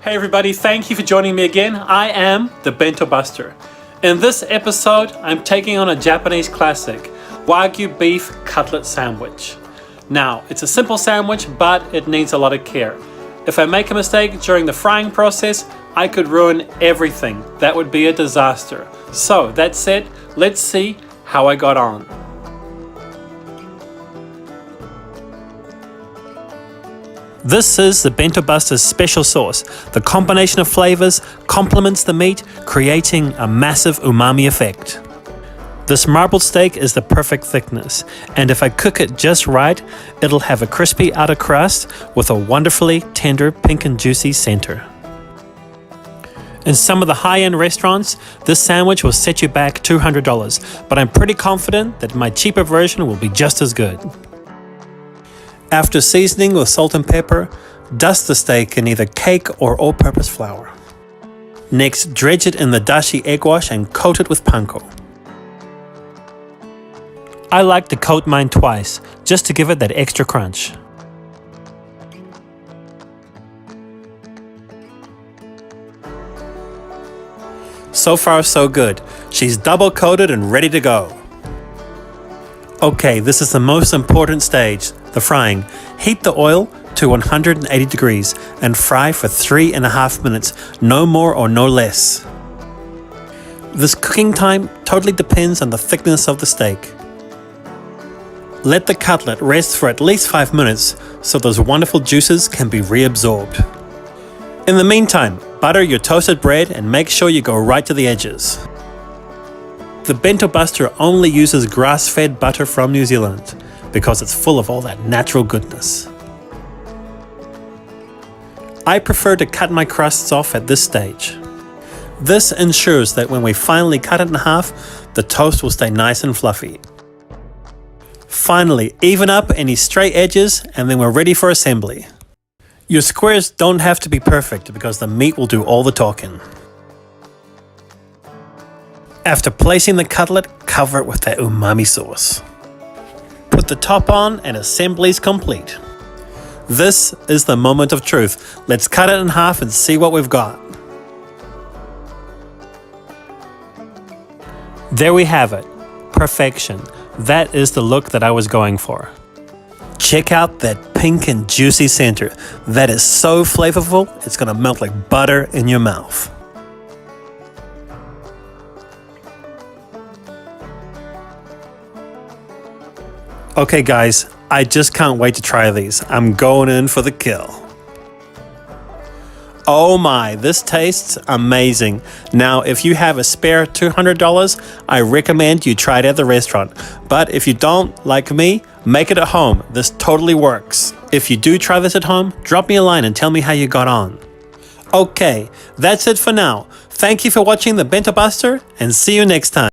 Hey everybody, thank you for joining me again. I am the Bento Buster. In this episode, I'm taking on a Japanese classic, Wagyu beef cutlet sandwich. Now, it's a simple sandwich, but it needs a lot of care. If I make a mistake during the frying process, I could ruin everything. That would be a disaster. So, that said, let's see how I got on. This is the Bento Buster's special sauce. The combination of flavors complements the meat, creating a massive umami effect. This marbled steak is the perfect thickness, and if I cook it just right, it'll have a crispy outer crust with a wonderfully tender pink and juicy center. In some of the high-end restaurants, this sandwich will set you back $200, but I'm pretty confident that my cheaper version will be just as good. After seasoning with salt and pepper, dust the steak in either cake or all-purpose flour. Next, dredge it in the dashi egg wash and coat it with panko. I like to coat mine twice, just to give it that extra crunch. So far so good. She's double coated and ready to go. Okay, this is the most important stage, the frying. Heat the oil to 180 degrees and fry for 3.5 minutes, no more or no less. This cooking time totally depends on the thickness of the steak. Let the cutlet rest for at least 5 minutes so those wonderful juices can be reabsorbed. In the meantime, butter your toasted bread and make sure you go right to the edges. The Bento Buster only uses grass-fed butter from New Zealand because it's full of all that natural goodness. I prefer to cut my crusts off at this stage. This ensures that when we finally cut it in half, the toast will stay nice and fluffy. Finally, even up any stray edges and then we're ready for assembly. Your squares don't have to be perfect because the meat will do all the talking. After placing the cutlet, cover it with that umami sauce. Put the top on and assembly is complete. This is the moment of truth. Let's cut it in half and see what we've got. There we have it. Perfection. That is the look that I was going for. Check out that pink and juicy center. That is so flavorful, it's gonna melt like butter in your mouth. Okay guys, I just can't wait to try these. I'm going in for the kill. Oh my, this tastes amazing. Now, if you have a spare $200, I recommend you try it at the restaurant. But if you don't, like me, make it at home. This totally works. If you do try this at home, drop me a line and tell me how you got on. Okay, that's it for now. Thank you for watching the Bento Buster and see you next time.